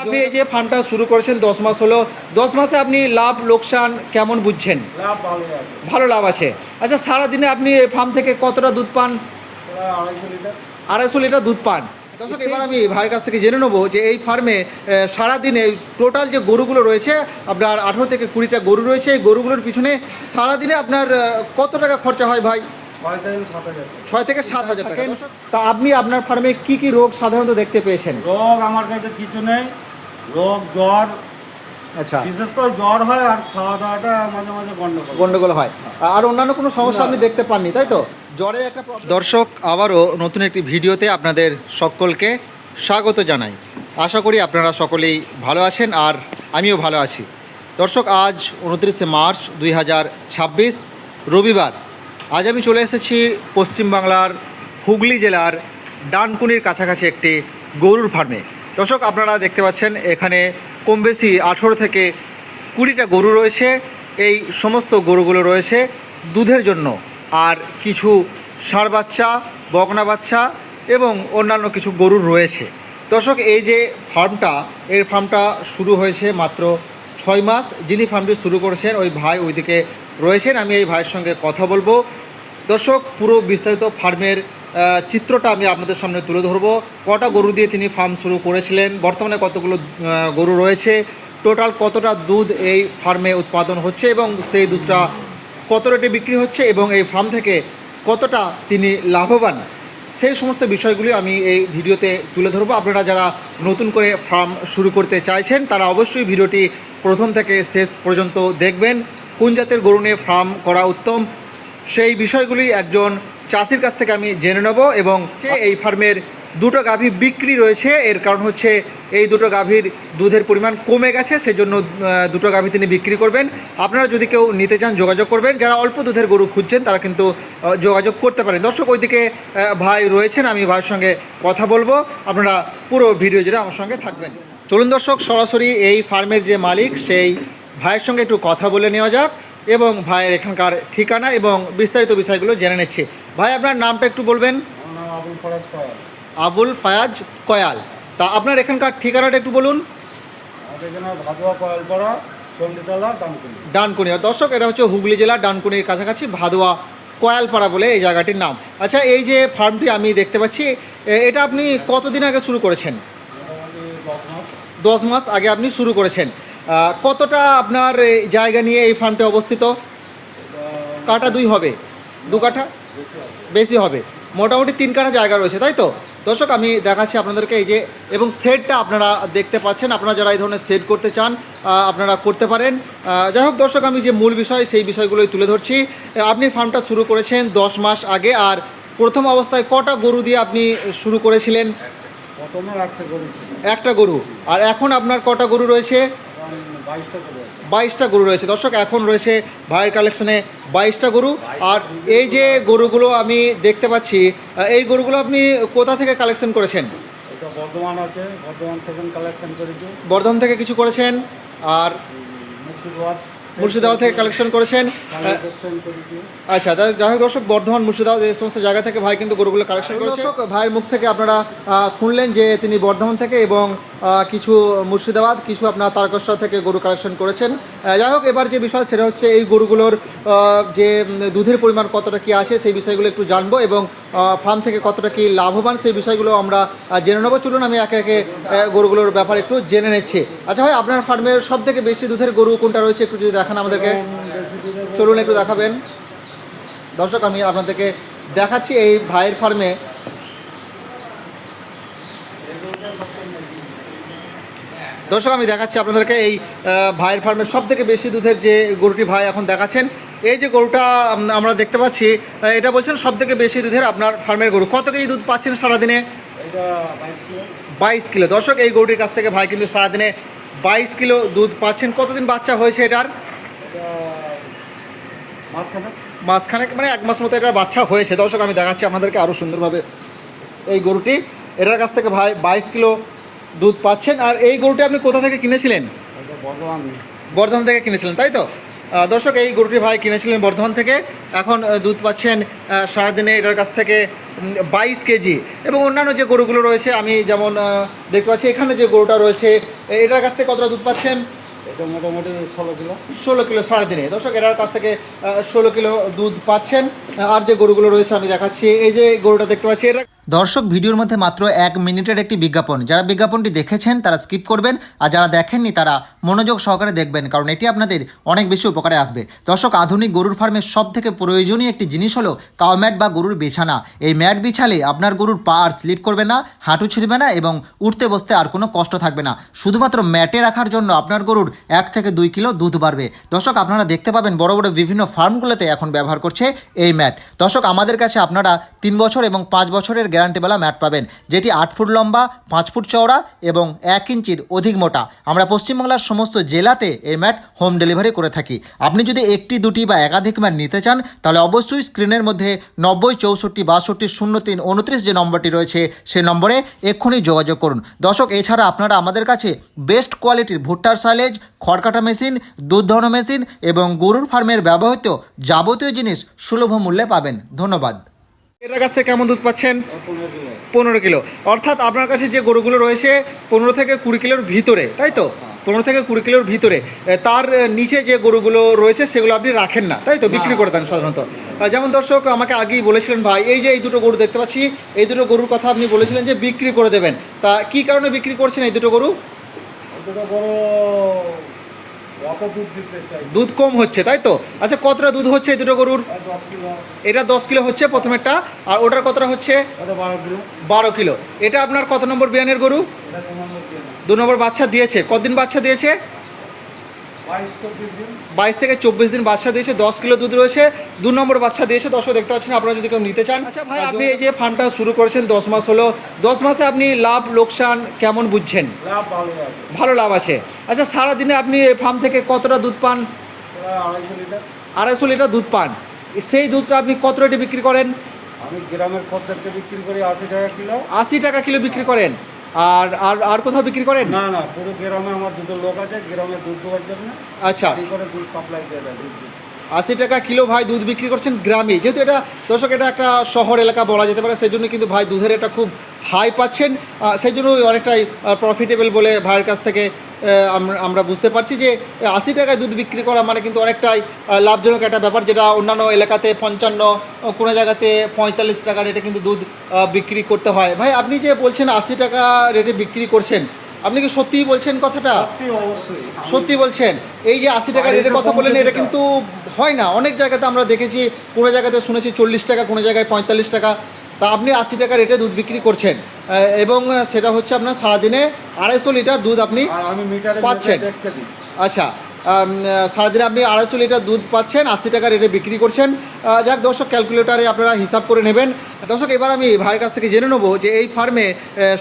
আপনি এই যে ফার্মটা শুরু করেছেন 10 মাস হলো, 10 মাসে আপনি লাভ লোকসান কেমন বুঝছেন? লাভ ভালোই আছে, ভালো লাভ আছে। আচ্ছা, সারাদিনে আপনি এই ফার্ম থেকে কতটা দুধ পান? প্রায় 250 লিটার। 250 লিটার দুধ পান। দর্শক, এবার আমি ভাইয়ের কাছ থেকে জেনে নেবো যে এই ফার্মে সারাদিনে টোটাল যে গরুগুলো রয়েছে, আপনার 18 থেকে 20টা গরু রয়েছে, এই গরুগুলোর পিছনে সারাদিনে আপনার কত টাকা খরচা হয় ভাই? 6 থেকে 7 হাজার। 6 থেকে 7 হাজার টাকা। তা আপনি আপনার ফার্মে কি কি রোগ সাধারণত দেখতে পেয়েছেন? রোগ আমার কাছে কিছু নেই, রোগ জ্বর, আচ্ছা, বিশেষ করে জ্বর হয়, আর খাওয়া দাওয়াটা মাঝে মাঝে গন্ডগোল হয়, আর অন্যান্য কোনো সমস্যা আপনি দেখতে পাননি, তাই তো? জ্বরের একটা দর্শক, আবারও নতুন একটি ভিডিওতে আপনাদের সকলকে স্বাগত জানাই। আশা করি আপনারা সকলেই ভালো আছেন আর আমিও ভালো আছি। দর্শক, আজ 29শে মার্চ 2026 রবিবার। আজ আমি চলে এসেছি পশ্চিমবাংলার হুগলি জেলার ডানকুনির কাছাকাছি একটি গরুর ফার্মে। দর্শক, আপনারা দেখতে পাচ্ছেন এখানে কম বেশি 18 থেকে 20টা গরু রয়েছে। এই সমস্ত গরুগুলো রয়েছে দুধের জন্য, আর কিছু ষাঁড় বাচ্চা, বকনা বাচ্চা এবং অন্যান্য কিছু গরু রয়েছে। দর্শক, এই যে ফার্মটা, এই ফার্মটা শুরু হয়েছে মাত্র 6 মাস। যিনি ফার্মটি শুরু করেছেন ওই ভাই ওইদিকে রয়েছেন, আমি এই ভাইয়ের সঙ্গে কথা বলবো। দর্শক, পুরো বিস্তারিত ফার্মের চিত্রটা আমি আপনাদের সামনে তুলে ধরবো। কটা গরু দিয়ে তিনি ফার্ম শুরু করেছিলেন, বর্তমানে কতগুলো গরু রয়েছে, টোটাল কতটা দুধ এই ফার্মে উৎপাদন হচ্ছে এবং সেই দুধটা কত রেটে বিক্রি হচ্ছে এবং এই ফার্ম থেকে কতটা তিনি লাভবান, সেই সমস্ত বিষয়গুলি আমি এই ভিডিওতে তুলে ধরবো। আপনারা যারা নতুন করে ফার্ম শুরু করতে চাইছেন তারা অবশ্যই ভিডিওটি প্রথম থেকে শেষ পর্যন্ত দেখবেন। কোন জাতের গরু নিয়ে ফার্ম করা উত্তম, সেই বিষয়গুলি একজন চাষির কাছ থেকে আমি জেনে নেব। এবং এই ফার্মের দুটো গাভী বিক্রি রয়েছে, এর কারণ হচ্ছে এই দুটো গাভীর দুধের পরিমাণ কমে গেছে, সেজন্য দুটো গাভী তিনি বিক্রি করবেন। আপনারা যদি কেউ নিতে চান যোগাযোগ করবেন, যারা অল্প দুধের গরু খুঁজছেন তারা কিন্তু যোগাযোগ করতে পারেন। দর্শক, ওইদিকে ভাই রয়েছেন, আমি ভাইয়ের সঙ্গে কথা বলবো, আপনারা পুরো ভিডিও জুড়ে আমার সঙ্গে থাকবেন। চলুন দর্শক, সরাসরি এই ফার্মের যে মালিক সেই ভাইয়ের সঙ্গে একটু কথা বলে নেওয়া যাক এবং ভাইয়ের এখানকার ঠিকানা এবং বিস্তারিত বিষয়গুলো জেনে নিচ্ছি। ভাই, আপনার নামটা একটু বলবেন? আমার নাম আবুল ফরাজ কয়াল। আবুল ফায়াজ কয়াল। তা আপনার এখানকার ঠিকানাটা একটু বলুন। আমাদের এখানে ভাদুয়া কয়ালপাড়া, চণ্ডীতলা, ডানকুনি। ডানকুনি। দর্শক, এটা হচ্ছে হুগলি জেলার ডানকুনির কাছাকাছি ভাদুয়া কয়ালপাড়া বলে এই জায়গাটির নাম। আচ্ছা, এই যে ফার্মটি আমি দেখতে পাচ্ছি, এটা আপনি কতদিন আগে শুরু করেছেন? মোটামুটি 10 মাস। 10 মাস আগে আপনি শুরু করেছেন। কতটা আপনার জায়গা নিয়ে এই ফার্মটি অবস্থিত? কাঠা 2 হবে? 2 কাঠা বেশি হবে, মোটামুটি 3 কাঠা জায়গা রয়েছে, তাই তো? দর্শক, আমি দেখাচ্ছি আপনাদেরকে এই যে, এবং শেডটা আপনারা দেখতে পাচ্ছেন। আপনারা যারা এই ধরনের শেড করতে চান আপনারা করতে পারেন। যাই হোক দর্শক, আমি যে মূল বিষয় সেই বিষয়গুলোই তুলে ধরছি। আপনি ফার্মটা শুরু করেছেন 10 মাস আগে, আর প্রথম অবস্থায় কটা গরু দিয়ে আপনি শুরু করেছিলেন? প্রথমে একটা গরু। আর এখন আপনার কটা গরু রয়েছে? 22টা গরু রয়েছে। দর্শক, এখন রয়েছে ভাইয়ের কালেকশনে 22টা গরু। আর এই যে গরুগুলো আমি দেখতে পাচ্ছি, এই গরুগুলো আপনি কোথা থেকে কালেকশন করেছেন? এটা বর্ধমান আছে, বর্ধমান থেকে কালেকশন করেছি। বর্ধমান থেকে কিছু করেছেন, আর মুর্শিদাবাদ থেকে কালেকশন করেছেন। আচ্ছা, যাই হোক দর্শক, বর্ধমান, মুর্শিদাবাদ এই সমস্ত জায়গা থেকে ভাই কিন্তু গরুগুলো কালেকশন করেছে। দর্শক, ভাইয়ের মুখ থেকে আপনারা শুনলেন যে তিনি বর্ধমান থেকে এবং কিছু মুর্শিদাবাদ, কিছু আপনার তারকেশ্বর থেকে গরু কালেকশন করেছেন। যাই হোক, এবার যে বিষয় সেটা হচ্ছে এই গরুগুলোর যে দুধের পরিমাণ কতটা কী আছে সেই বিষয়গুলো একটু জানবো এবং ফার্ম থেকে কতটা কী লাভবান সেই বিষয়গুলো আমরা জেনে নেবো। চলুন আমি একে একে গরুগুলোর ব্যাপারে একটু জেনে নিচ্ছি। আচ্ছা ভাই, আপনার ফার্মের সব থেকে বেশি দুধের গরু কোনটা রয়েছে একটু যদি দেখান আমাদেরকে। চলুন একটু দেখাবেন। দর্শক, আমি আপনাদেরকে দেখাচ্ছি এই ভাইয়ের ফার্মে। দর্শক, আমি দেখাচ্ছি আপনাদেরকে এই ভাইয়ের ফার্মের সব থেকে বেশি দুধের যে গরুটি ভাই এখন দেখাচ্ছেন। এই যে গরুটা আমরা দেখতে পাচ্ছি, এটা বলছেন সব থেকে বেশি দুধের আপনার ফার্মের গরু। কত কেজি দুধ পাচ্ছেন সারাদিনে? 22 কিলো। দর্শক, এই গরুটির কাছ থেকে ভাই কিন্তু সারাদিনে 22 কিলো দুধ পাচ্ছেন। কতদিন বাচ্চা হয়েছে এটার? মাসখানেক, মানে 1 মাস মতো এটার বাচ্চা হয়েছে। দর্শক, আমি দেখাচ্ছি আপনাদেরকে আরও সুন্দরভাবে এই গরুটি। এটার কাছ থেকে ভাই 22 কিলো দুধ পাচ্ছেন। আর এই গরুটি আপনি কোথা থেকে কিনেছিলেন? বর্ধমান থেকে কিনেছিলেন, তাই তো? দর্শক, এই গরুটি ভাই কিনেছিলেন বর্ধমান থেকে। এখন দুধ পাচ্ছেন সারাদিনে এটার কাছ থেকে 22 কেজি। এবং অন্যান্য যে গরুগুলো রয়েছে আমি যেমন দেখতে পাচ্ছি এখানে যে গরুটা রয়েছে এটার কাছ থেকে কতটা দুধ পাচ্ছেন? এটা মোটামুটি 16 কিলো। 16 কিলো সারাদিনে। দর্শক এটার কাছ থেকে 16 কিলো দুধ পাচ্ছেন। আর যে গরুগুলো রয়েছে আমি দেখাচ্ছি, এই যে গরুটা দেখতে পাচ্ছি এটা। দর্শক ভিডিওর মধ্যে মাত্র 1 মিনিটের একটি বিজ্ঞাপন, যারা বিজ্ঞাপনটি দেখেছেন তারা স্কিপ করবেন, আর যারা দেখেননি তারা মনোযোগ সহকারে দেখবেন, কারণ এটি আপনাদের অনেক বেশি উপকারে আসবে। দর্শক আধুনিক গরুর ফার্মের সব থেকে প্রয়োজনীয় একটি জিনিস হলো কাউ ম্যাট বা গরুর বিছানা। এই ম্যাট বিছালে আপনার গরুর পা আর স্লিপ করবে না, হাঁটু ছিঁড়বে না এবং উঠতে বসতে আর কোনো কষ্ট থাকবে না। শুধুমাত্র ম্যাটে রাখার জন্য আপনার গরুর 1 থেকে 2 কিলো দুধ বাড়বে। দর্শক আপনারা দেখতে পাবেন বড় বড় বিভিন্ন ফার্মগুলোতে এখন ব্যবহার করছে এই ম্যাট। দর্শক আমাদের কাছে আপনারা 3 বছর এবং 5 বছরের গ্যারান্টিওয়ালা ম্যাট পাবেন, যেটি 8 ফুট লম্বা, 5 ফুট চওড়া এবং 1 ইঞ্চির অধিক মোটা। আমরা পশ্চিমবাংলার সমস্ত জেলাতে এই ম্যাট হোম ডেলিভারি করে থাকি। আপনি যদি একটি, দুটি বা একাধিক ম্যাট নিতে চান তাহলে অবশ্যই স্ক্রিনের মধ্যে 90 64 62 03 29 যে নম্বরটি রয়েছে সেই নম্বরে এক্ষুনি যোগাযোগ করুন। দর্শক এছাড়া আপনারা আমাদের কাছে বেস্ট কোয়ালিটির ভুট্টার সাইলেজ, খড় কাটা মেশিন, দুধ দহন মেশিন এবং গরুর ফার্মের ব্যবহৃত যাবতীয় জিনিস সুলভ মূল্যে পাবেন। ধন্যবাদ। এটার কাছ থেকে কেমন দুধ পাচ্ছেন? 15 কিলো। 15 কিলো। অর্থাৎ আপনার কাছে যে গরুগুলো রয়েছে 15 থেকে 20 কিলোর ভিতরে, তাই তো? 15 থেকে 20 কিলোর ভিতরে। তার নিচে যে গরুগুলো রয়েছে সেগুলো আপনি রাখেন না, তাই তো? বিক্রি করে দেন সাধারণত। যেমন দর্শক আমাকে আগেই বলেছিলেন ভাই, এই যে এই দুটো গরু দেখতে পাচ্ছি, এই দুটো গরুর কথা আপনি বলেছিলেন যে বিক্রি করে দেবেন। তা কি কারণে বিক্রি করছেন এই দুটো গরু? দুটো গরু অত দুধ দিতে চাই। দুধ কম হচ্ছে, তাই তো? আচ্ছা কতটা দুধ হচ্ছে এই দুটো গরুর? 10 কিলো। এটা 10 কিলো হচ্ছে প্রথমেরটা, আর ওটার কতটা হচ্ছে? ওটা 12 কিলো। 12 কিলো। এটা আপনার কত নম্বর বিয়ানের গরু? এটা 2 নম্বর কিলো। 2 নম্বর বাচ্চা দিয়েছে। কতদিন বাচ্চা দিয়েছে? 22-24 দিন। 22 থেকে 24 দিন বাচ্চা দিয়েছে, 10 কিলো দুধ রয়েছে, 2 নম্বর বাচ্চা দিয়েছে। দর্শক দেখতে পাচ্ছেন, আপনারা যদি কেউ নিতে চান। আচ্ছা ভাই, আপনি এই যে ফার্মটা শুরু করেছেন 10 মাস হলো, 10 মাসে আপনি লাভ লোকসান কেমন বুঝছেন? লাভ ভালো আছে। ভালো লাভ আছে। আচ্ছা সারাদিনে আপনি এই ফার্ম থেকে কতটা দুধ পান? প্রায় 250 লিটার। 250 লিটার দুধ পান। সেই দুধটা আপনি কত রেটে বিক্রি করেন? আমি গ্রামের খদ্দেরকে বিক্রি করি 80 টাকা কিলো। 80 টাকা কিলো বিক্রি করেন। আর আর আর কোথাও বিক্রি করেন? না না, পুরো গ্রামে আমার দুটো লোক আছে, গ্রামে দুধ দেওয়ার জন্য। আচ্ছা, গাড়ি করে দুধ সাপ্লাই দিয়ে দেয়। দুধ 80 টাকা কিলো ভাই দুধ বিক্রি করছেন গ্রামে। যেহেতু এটা দর্শক এটা একটা শহর এলাকা বলা যেতে পারে, সেই জন্য কিন্তু ভাই দুধের এটা খুব হাই পাচ্ছেন। সেই জন্য অনেকটাই প্রফিটেবল বলে ভাইয়ের কাছ থেকে আমরা বুঝতে পারছি যে 80 টাকায় দুধ বিক্রি করা মানে কিন্তু অনেকটাই লাভজনক একটা ব্যাপার, যেটা অন্যান্য এলাকাতে 55, কোনো জায়গাতে 45 টাকা রেটে কিন্তু দুধ বিক্রি করতে হয়। ভাই আপনি যে বলছেন 80 টাকা রেটে বিক্রি করছেন, আপনি কি সত্যিই বলছেন কথাটা? সত্যি, অবশ্যই সত্যি বলছেন? এই যে 80 টাকা রেটের কথা বললেন, এটা কিন্তু হয় না। অনেক জায়গাতে আমরা দেখেছি, কোনো জায়গাতে শুনেছি 40 টাকা, কোনো জায়গায় 45 টাকা। তা আপনি 80 টাকা রেটে দুধ বিক্রি করছেন, এবং সেটা হচ্ছে আপনার সারাদিনে 250 লিটার দুধ আপনি আর আমি মিটারে পাচ্ছেন। দেখতে দিই। আচ্ছা, সারাদিনে আপনি 250 লিটার দুধ পাচ্ছেন, 80 টাকা রেটে বিক্রি করছেন। যাক দর্শক, ক্যালকুলেটারে আপনারা হিসাব করে নেবেন। দর্শক এবার আমি ভাইয়ের কাছ থেকে জেনে নেবো যে এই ফার্মে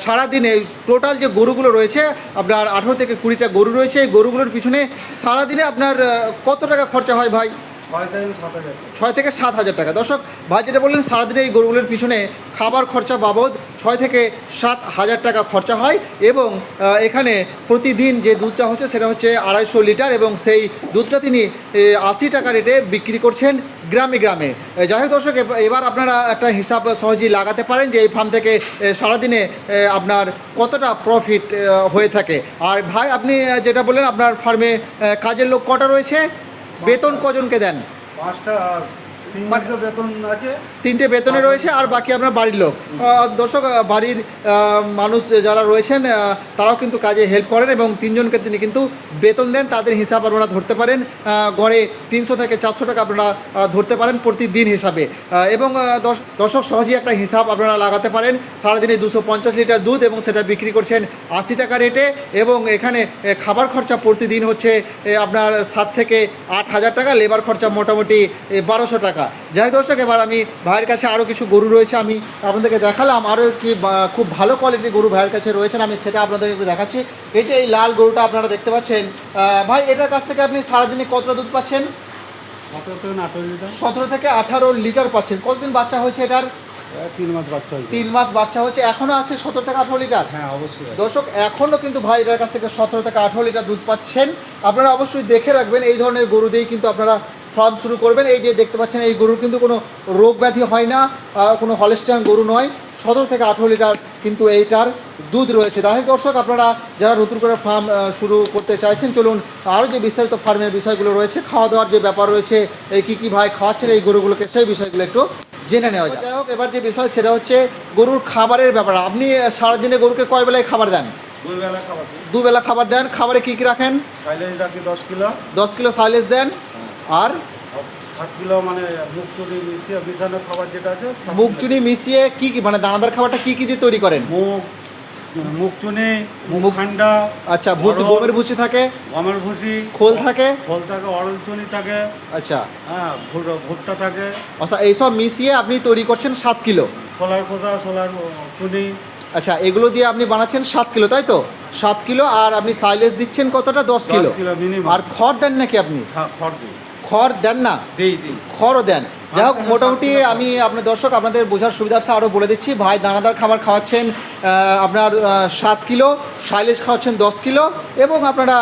সারাদিনে টোটাল যে গরুগুলো রয়েছে, আপনার 18 থেকে 20টা গরু রয়েছে, এই গরুগুলোর পিছনে সারাদিনে আপনার কত টাকা খরচা হয় ভাই? 6 থেকে 7 হাজার টাকা। দর্শক ভাই যেটা বললেন, সারাদিনে এই গরুগুলোর পিছনে খাবার খরচা বাবদ 6 থেকে 7 হাজার টাকা খরচা হয়। এবং এখানে প্রতিদিন যে দুধটা হচ্ছে সেটা হচ্ছে 250 লিটার, এবং সেই দুধটা তিনি 80 টাকা রেটে বিক্রি করছেন গ্রামে গ্রামে। যাই হোক দর্শক, এবার আপনারা একটা হিসাব সহজেই লাগাতে পারেন যে এই ফার্ম থেকে সারাদিনে আপনার কতটা প্রফিট হয়ে থাকে। আর ভাই আপনি যেটা বললেন, আপনার ফার্মে কাজের লোক কটা রয়েছে? বেতন কজনকে দেন? 5টা, আর 3 বেতন আছে। 3টে বেতনে রয়েছে, আর বাকি আপনার বাড়ির লোক। দর্শক বাড়ির মানুষ যারা রয়েছেন তারাও কিন্তু কাজে হেল্প করেন, এবং 3 জনকে তিনি কিন্তু বেতন দেন। তাদের হিসাব আপনারা ধরতে পারেন, গড়ে 300 থেকে 400 টাকা আপনারা ধরতে পারেন প্রতিদিন হিসাবে। এবং দর্শক সহজেই একটা হিসাব আপনারা লাগাতে পারেন। সারাদিনে 250 লিটার দুধ, এবং সেটা বিক্রি করছেন 80 টাকা রেটে। এবং এখানে খাবার খরচা প্রতিদিন হচ্ছে আপনার 7 থেকে 8 হাজার টাকা, লেবার খরচা মোটামুটি 1200 টাকা। যাই দর্শক, এবার আমি ভাইয়ের কাছে আরও কিছু গরু রয়েছে, আমি আপনাদেরকে দেখালাম। আরও একটি খুব ভালো কোয়ালিটির গরু ভাইয়ের কাছে রয়েছেন, আমি সেটা আপনাদেরকে একটু দেখাচ্ছি। এই যে এই লাল গরুটা আপনারা দেখতে পাচ্ছেন, ভাই এটার কাছ থেকে আপনি সারাদিনে কতটা দুধ পাচ্ছেন? 17 থেকে 18 লিটার পাচ্ছেন। কতদিন বাচ্চা হয়েছে এটার? 3 মাস বাচ্চা হয়েছে। 3 মাস বাচ্চা হচ্ছে, এখনও আছে 17 থেকে 18 লিটার। হ্যাঁ অবশ্যই দর্শক এখনও কিন্তু ভাই এটার কাছ থেকে 17 থেকে 18 লিটার দুধ পাচ্ছেন। আপনারা অবশ্যই দেখে রাখবেন, এই ধরনের গরু দিয়েই কিন্তু আপনারা ফার্ম শুরু করবেন। এই যে দেখতে পাচ্ছেন এই গরুর কিন্তু কোনো রোগ ব্যাধি হয় না, কোনো হলস্টাইন গরু নয়, 17 থেকে 18 লিটার কিন্তু এইটার দুধ রয়েছে। তাই দর্শক আপনারা যারা নতুন করে ফার্ম শুরু করতে চাইছেন, চলুন আরও যে বিস্তারিত ফার্মের বিষয়গুলো রয়েছে, খাওয়া দাওয়ার যে ব্যাপার রয়েছে, এই কী কী ভাই খাওয়াচ্ছেন এই গরুগুলোকে, সেই বিষয়গুলো একটু জেনে নেওয়া যায়। যাই হোক, এবার যে বিষয় সেটা হচ্ছে গরুর খাবারের ব্যাপার। আপনি সারাদিনে গরুকে কয় বেলায় খাবার দেন? 2 বেলা খাবার দিই। দুবেলা খাবার দেন। খাবারে কী কী রাখেন? সাইলেজ রাখি 10 কিলো। 10 কিলো সাইলেজ দেন। আর 7 কিলো মানে মুগচুরি মিশিয়ে মিশানো খাবার যেটা আছে। 7 মুগ কিলো। চুনি মিশিয়ে কী কী মানে দানাদার খাবারটা কী কী দিয়ে তৈরি করেন? মুগচুনি, মুগ মুগ- খান্ডা, আচ্ছা, ভুসি, অড়হর, গমের ভুসি থাকে, গমের ভুসি, খোল থাকে। খোল থাকে, অড়ল চুনি থাকে, আচ্ছা হ্যাঁ, ভুট্টা থাকে, আচ্ছা, এইসব মিশিয়ে আপনি তৈরি করছেন 7 কিলো। সোলার খোসা, সোলার চুনি। আচ্ছা, এগুলো দিয়ে আপনি বানাচ্ছেন 7 কিলো, তাই তো? 7 কিলো। আর আপনি সাইলেজ দিচ্ছেন কতটা? 10 কিলো। 10 kilo minimum. আর খড় দেন নাকি আপনি? হ্যাঁ, খড় দিই। খড় দেন না? দিই। খড়ও দেন। যাই হোক, 5 থেকে মোটামুটি 7 কিলো আমি আপনার দর্শক আপনাদের বোঝার সুবিধার্থে আরও বলে দিচ্ছি। ভাই দানাদার খাবার খাওয়াচ্ছেন আপনার 7 কিলো, সাইলেজ খাওয়াচ্ছেন 10 কিলো, এবং আপনারা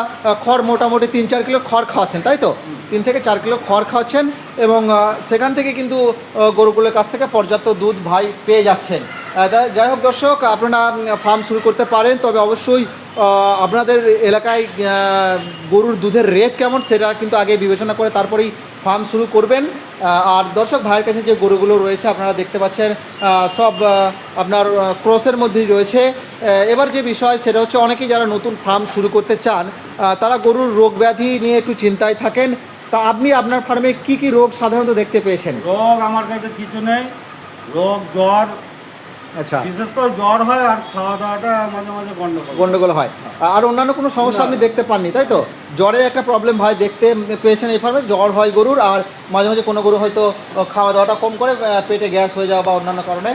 খড় মোটামুটি 3-4 কিলো খড় খাওয়াচ্ছেন, তাই তো? 3 থেকে 4 কিলো খড় খাওয়াচ্ছেন, এবং সেখান থেকে কিন্তু গরুগুলোর কাছ থেকে পর্যাপ্ত দুধ ভাই পেয়ে যাচ্ছেন। যাই হোক দর্শক, আপনারা ফার্ম শুরু করতে পারেন, তবে অবশ্যই আপনাদের এলাকায় গরুর দুধের রেট কেমন সেটা কিন্তু আগে বিবেচনা করে তারপরেই ফার্ম শুরু করবেন। আর দর্শক, ভাইয়ের কাছে যে গরুগুলো রয়েছে আপনারা দেখতে পাচ্ছেন, সব আপনার ক্রসের মধ্যেই রয়েছে। এবার যে বিষয় সেটা হচ্ছে, অনেকেই যারা নতুন ফার্ম শুরু করতে চান তারা গরুর রোগ ব্যাধি নিয়ে একটু চিন্তায় থাকেন। তা আপনি আপনার ফার্মে কি কি রোগ সাধারণত দেখতে পেয়েছেন? রোগ আমার কাছে কিছু নেই। রোগ জ্বর, আচ্ছা, বিশেষ করে জ্বর হয়, আর খাওয়া দাওয়াটা মাঝে মাঝে গন্ডগোল হয়। আর অন্যান্য কোনো সমস্যা আপনি দেখতে পাননি, তাই তো? জ্বরের একটা প্রবলেম হয় দেখতে পেয়েছেন এই ফার্মে, জ্বর হয় গরুর, আর মাঝে মাঝে কোনো গরু হয়তো খাওয়া দাওয়াটা কম করে পেটে গ্যাস হয়ে যাওয়া বা অন্যান্য কারণে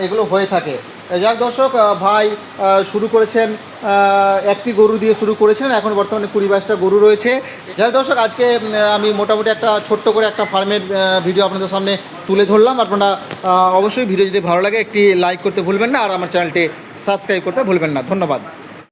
এগুলো হয়ে থাকে। যাক দর্শক, ভাই শুরু করেছেন একটি গরু দিয়ে শুরু করেছেন, এখন বর্তমানে 20-22টা গরু রয়েছে। যাই দর্শক, আজকে আমি মোটামুটি একটা ছোট্ট করে একটা ফার্মের ভিডিও আপনাদের সামনে তুলে ধরলাম। আপনারা অবশ্যই ভিডিও যদি ভালো লাগে একটি লাইক করতে ভুলবেন না, আর আমার চ্যানেলটি সাবস্ক্রাইব করতে ভুলবেন না। ধন্যবাদ।